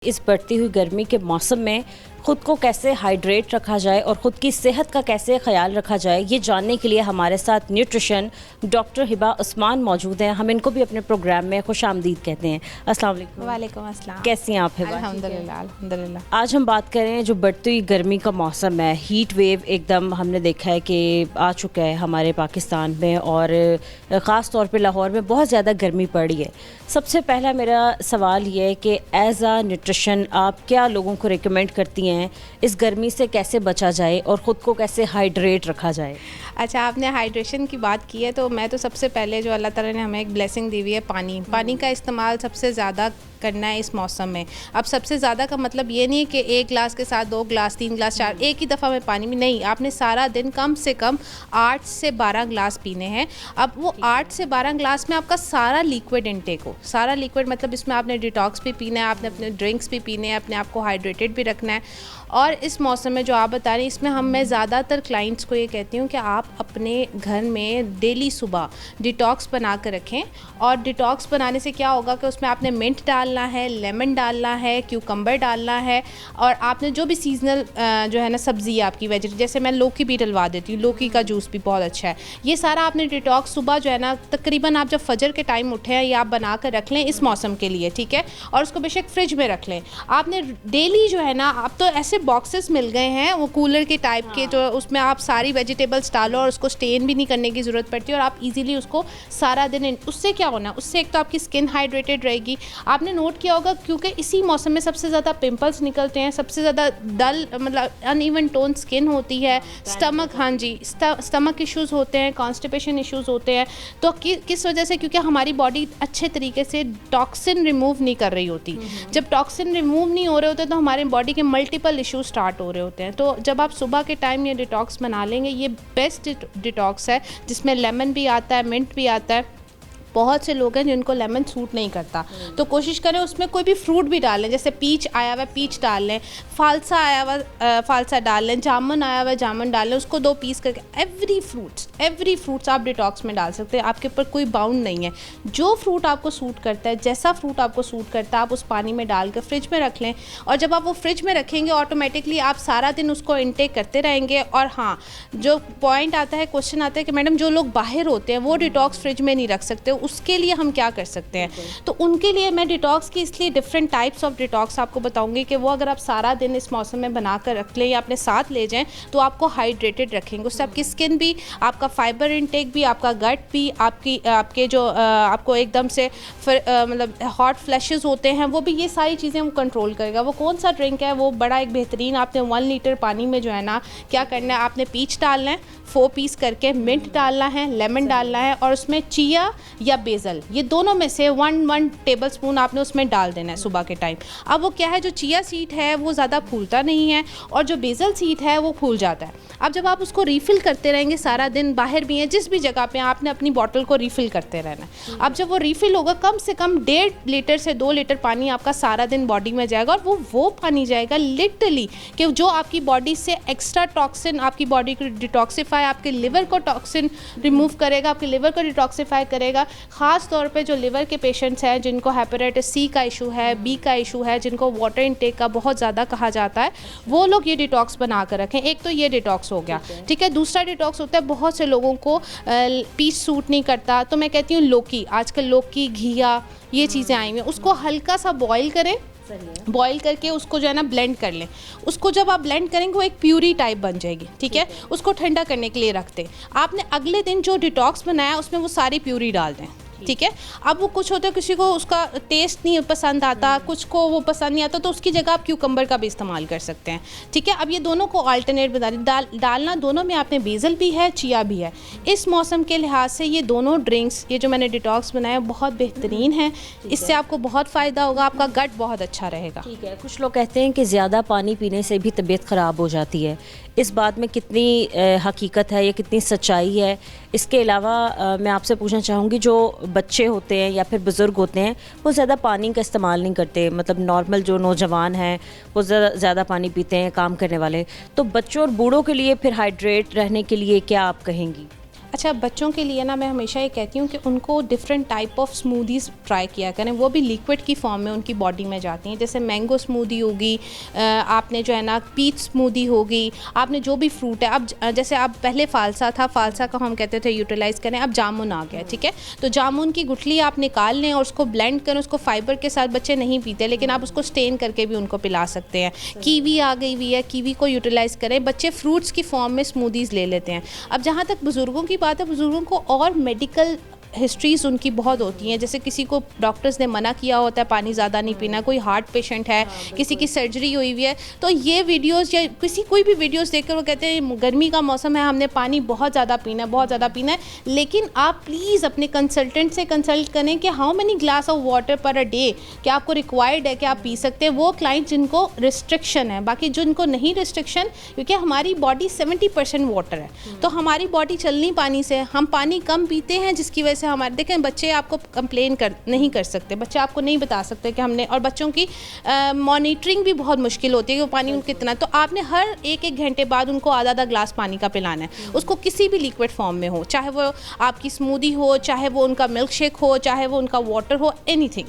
इस बढ़ती हुई गर्मी के मौसम में खुद को कैसे हाइड्रेट रखा जाए और ख़ुद की सेहत का कैसे ख्याल रखा जाए, ये जानने के लिए हमारे साथ न्यूट्रिशन डॉक्टर हिबा उस्मान मौजूद हैं। हम इनको भी अपने प्रोग्राम में खुशामदीद कहते हैं। अस्सलाम वालेकुम। वालेकुम अस्सलाम। कैसी हैं आप हिबा? अल्हम्दुलिल्लाह अल्हम्दुलिल्लाह। आज हम बात करें जो बढ़ती हुई गर्मी का मौसम है, हीट वेव एकदम हमने देखा है कि आ चुका है हमारे पाकिस्तान में और ख़ास तौर पे लाहौर में बहुत ज़्यादा गर्मी पड़ी है। सबसे पहला मेरा सवाल ये है कि एज आ न्यूट्रिशन आप क्या लोगों को रिकमेंड करती हैं इस गर्मी से कैसे बचा जाए और ख़ुद को कैसे हाइड्रेट रखा जाए? अच्छा, आपने हाइड्रेशन की बात की है तो मैं तो सबसे पहले जो अल्लाह ताला ने हमें एक ब्लेसिंग दी हुई है, पानी का इस्तेमाल सबसे ज़्यादा करना है इस मौसम में। अब सबसे ज़्यादा का मतलब ये नहीं है कि एक गिलास के साथ 2 गिलास 3 गिलास 4 एक ही दफ़ा में पानी में नहीं, आपने सारा दिन कम से कम 8 से 12 गिलास पीने हैं। अब वो 8 से 12 गिलास में आपका सारा लिक्विड इनटेक हो, सारा लिक्विड मतलब इसमें आपने डिटॉक्स भी पीना है, आपने अपने ड्रिंक्स भी पीने हैं, अपने आप को हाइड्रेटेड भी रखना है। और इस मौसम में जो आप बता रही हैं, इसमें मैं ज़्यादातर क्लाइंट्स को ये कहती हूँ कि आप अपने घर में डेली सुबह डिटॉक्स बना कर रखें। और डिटॉक्स बनाने से क्या होगा कि उसमें आपने मिंट डालना है, लेमन डालना है, क्यूकम्बर डालना है और आपने जो भी सीजनल जो है ना सब्ज़ी आपकी वेजिटेबल, जैसे मैं लौकी भी डलवा देती हूँ, लौकी का जूस भी बहुत अच्छा है। ये सारा आपने डिटॉक्स सुबह जो है ना तकरीबन आप जब फजर के टाइम उठे हैं, ये आप बना कर रख लें इस मौसम के लिए, ठीक है। और उसको बेशक फ्रिज में रख लें। आपने डेली जो है ना, अब तो ऐसे बॉक्सेस मिल गए हैं वो कूलर के टाइप के, जो उसमें आप सारी वेजिटेबल्स डालो और उसको स्टेन भी नहीं करने की ज़रूरत पड़ती और आप इजीली उसको सारा दिन, उससे क्या होना, उससे एक तो आपकी स्किन हाइड्रेटेड रहेगी। आपने नोट किया होगा क्योंकि इसी मौसम में सबसे ज़्यादा पिंपल्स निकलते हैं, सबसे ज़्यादा डल मतलब अनइवन टोन स्किन होती है, स्टमक, हाँ जी, स्टमक इश्यूज़ होते हैं, कॉन्स्टिपेशन इश्यूज़ होते हैं। तो किस वजह से? क्योंकि हमारी बॉडी अच्छे तरीके से टॉक्सिन रिमूव नहीं कर रही होती। जब टॉक्सिन रिमूव नहीं हो रहे होते तो हमारे बॉडी के मल्टीपल इश्यूज स्टार्ट हो रहे होते हैं। तो जब आप सुबह के टाइम ये डिटॉक्स बना लेंगे, ये बेस्ट डिटॉक्स है जिसमें लेमन भी आता है, मिंट भी आता है। बहुत से लोग हैं जिनको लेमन सूट नहीं करता, तो कोशिश करें उसमें कोई भी फ्रूट भी डाल लें, जैसे पीच आया हुआ पीच डाल लें, फालसा आया हुआ फालसा डाल लें, जामुन आया हुआ जामुन डाल लें, उसको 2 पीस करके एवरी फ्रूट्स आप डिटॉक्स में डाल सकते हैं। आपके ऊपर कोई बाउंड नहीं है। जो फ्रूट आपको सूट करता है, जैसा फ्रूट आपको सूट करता है, आप उस पानी में डाल कर फ्रिज में रख लें। और जब आप वो फ्रिज में रखेंगे ऑटोमेटिकली आप सारा दिन उसको इनटेक करते रहेंगे। और हाँ, जो पॉइंट आता है, क्वेश्चन आता है कि मैडम जो लोग बाहर होते हैं वो डिटॉक्स फ्रिज में नहीं रख सकते, उसके लिए हम क्या कर सकते हैं? तो उनके लिए मैं डिटॉक्स की इसलिए डिफरेंट टाइप्स ऑफ डिटॉक्स आपको बताऊंगी कि वो अगर आप सारा दिन इस मौसम में बना कर रख लें या अपने साथ ले जाएं तो आपको हाइड्रेटेड रखेंगे। उससे आपकी स्किन भी, आपका फाइबर इनटेक भी, आपका गट भी, आपके जो आपको एकदम से मतलब हॉट फ्लैशेस होते हैं वो भी, ये सारी चीज़ें वो कंट्रोल करेगा। वो कौन सा ड्रिंक है? वो बड़ा एक बेहतरीन, आपने 1 लीटर पानी में जो है ना क्या करना है, आपने पीच डालना है 4 पीस करके, मिंट डालना है, लेमन डालना है और उसमें चिया या बेसल, ये दोनों में से 1 टेबल स्पून आपने उसमें डाल देना है सुबह के टाइम। अब वो क्या है, जो चिया सीड है वो ज़्यादा फूलता नहीं है और जो बेसल सीड है वो फूल जाता है। अब जब आप उसको रीफ़िल करते रहेंगे सारा दिन, बाहर भी हैं जिस भी जगह पे आपने अपनी बॉटल को रीफ़िल करते रहना है। अब जब वो रीफ़िल होगा, कम से कम 1.5 लीटर से 2 लीटर पानी आपका सारा दिन बॉडी में जाएगा और वो पानी जाएगा लिटरली कि जो आपकी बॉडी से एक्स्ट्रा टॉक्सिन, आपकी बॉडी को डिटॉक्सीफाई, आपके लिवर को टॉक्सिन रिमूव करेगा, आपके लिवर को डिटॉक्सीफाई करेगा। ख़ास तौर पे जो लिवर के पेशेंट्स हैं जिनको हेपेटाइटिस सी का इशू है, बी का इशू है, जिनको वाटर इनटेक का बहुत ज़्यादा कहा जाता है, वो लोग ये डिटॉक्स बना कर रखें। एक तो ये डिटॉक्स हो गया, ठीक है। दूसरा डिटॉक्स होता है, बहुत से लोगों को पीच सूट नहीं करता, तो मैं कहती हूँ लौकी, आजकल लौकी, घिया, ये चीज़ें आई हुई हैं, उसको हल्का सा बॉईल करें, बॉईल करके उसको जो है ना ब्लेंड कर लें। उसको जब आप ब्लेंड करेंगे वो एक प्यूरी टाइप बन जाएगी, ठीक है। उसको ठंडा करने के लिए रख दें। आपने अगले दिन जो डिटॉक्स बनाया उसमें वो सारी प्यूरी डाल दें, ठीक है। अब वो कुछ होता है, किसी को उसका टेस्ट नहीं पसंद आता, कुछ को वो पसंद नहीं आता, तो उसकी जगह आप क्यूकम्बर का भी इस्तेमाल कर सकते हैं, ठीक है। अब ये दोनों को अल्टरनेट डालना, दोनों में आपने बेसल भी है, चिया भी है। इस मौसम के लिहाज से ये दोनों ड्रिंक्स, ये जो मैंने डिटॉक्स बनाया बहुत बेहतरीन है। इससे आपको बहुत फ़ायदा होगा, आपका गट बहुत अच्छा रहेगा, ठीक है। कुछ लोग कहते हैं कि ज़्यादा पानी पीने से भी तबीयत ख़राब हो जाती है, इस बात में कितनी हकीकत है, ये कितनी सच्चाई है? इसके अलावा मैं आपसे पूछना चाहूँगी, जो बच्चे होते हैं या फिर बुज़ुर्ग होते हैं वो ज़्यादा पानी का इस्तेमाल नहीं करते, मतलब नॉर्मल जो नौजवान हैं वो ज़्यादा पानी पीते हैं, काम करने वाले, तो बच्चों और बूढ़ों के लिए फिर हाइड्रेट रहने के लिए क्या आप कहेंगी? अच्छा, बच्चों के लिए ना मैं हमेशा ये कहती हूँ कि उनको different type of smoothies try किया करें, वो भी लिक्विड की फॉर्म में उनकी बॉडी में जाती हैं। जैसे मैंगो स्मूदी होगी, आपने जो है ना पीच स्मूदी होगी, आपने जो भी फ्रूट है, अब जैसे अब पहले फालसा था, फालसा को हम कहते थे यूटिलाइज़ करें, अब जामुन आ गया, ठीक है। तो जामुन की गुठली आप निकाल लें और उसको ब्लेंड करें, उसको फाइबर के साथ बच्चे नहीं पीते, लेकिन आप उसको स्टेन करके भी उनको पिला सकते हैं। कीवी आ गई हुई है, कीवी को यूटिलाइज़ करें, बच्चे फ्रूट्स की फॉर्म में स्मूदीज़ ले लेते हैं। अब जहाँ तक बुज़ुर्गों की बात है, बुज़ुर्गों को और मेडिकल हिस्ट्रीज़ उनकी बहुत होती हैं। जैसे किसी को डॉक्टर्स ने मना किया होता है पानी ज़्यादा नहीं पीना, कोई हार्ट पेशेंट है, किसी की सर्जरी हुई हुई है, तो ये वीडियोस या कोई भी वीडियोस देखकर वो कहते हैं गर्मी का मौसम है, हमने पानी बहुत ज़्यादा पीना है, बहुत ज़्यादा पीना है। लेकिन आप प्लीज़ अपने कंसल्टेंट से कंसल्ट करें कि how many glass of water पर अ डे क्या आपको रिक्वायर्ड है कि आप पी सकते हैं। वो क्लाइंट जिनको रिस्ट्रिक्शन है, बाकी जिनको नहीं रिस्ट्रिक्शन, क्योंकि हमारी बॉडी 70% वाटर है, तो हमारी बॉडी चलनी पानी से, हम पानी कम पीते हैं, जिसकी वजह से हमारे देखें बच्चे आपको कंप्लेन नहीं कर सकते, बच्चे आपको नहीं बता सकते कि हमने, और बच्चों की मॉनिटरिंग भी बहुत मुश्किल होती है कि वो पानी उनको कितना, तो आपने हर एक घंटे बाद उनको आधा ग्लास पानी का पिलाना है, उसको किसी भी लिक्विड फॉर्म में हो, चाहे वो आपकी स्मूदी हो, चाहे वो उनका मिल्क शेक हो, चाहे वो उनका वाटर हो, एनीथिंग।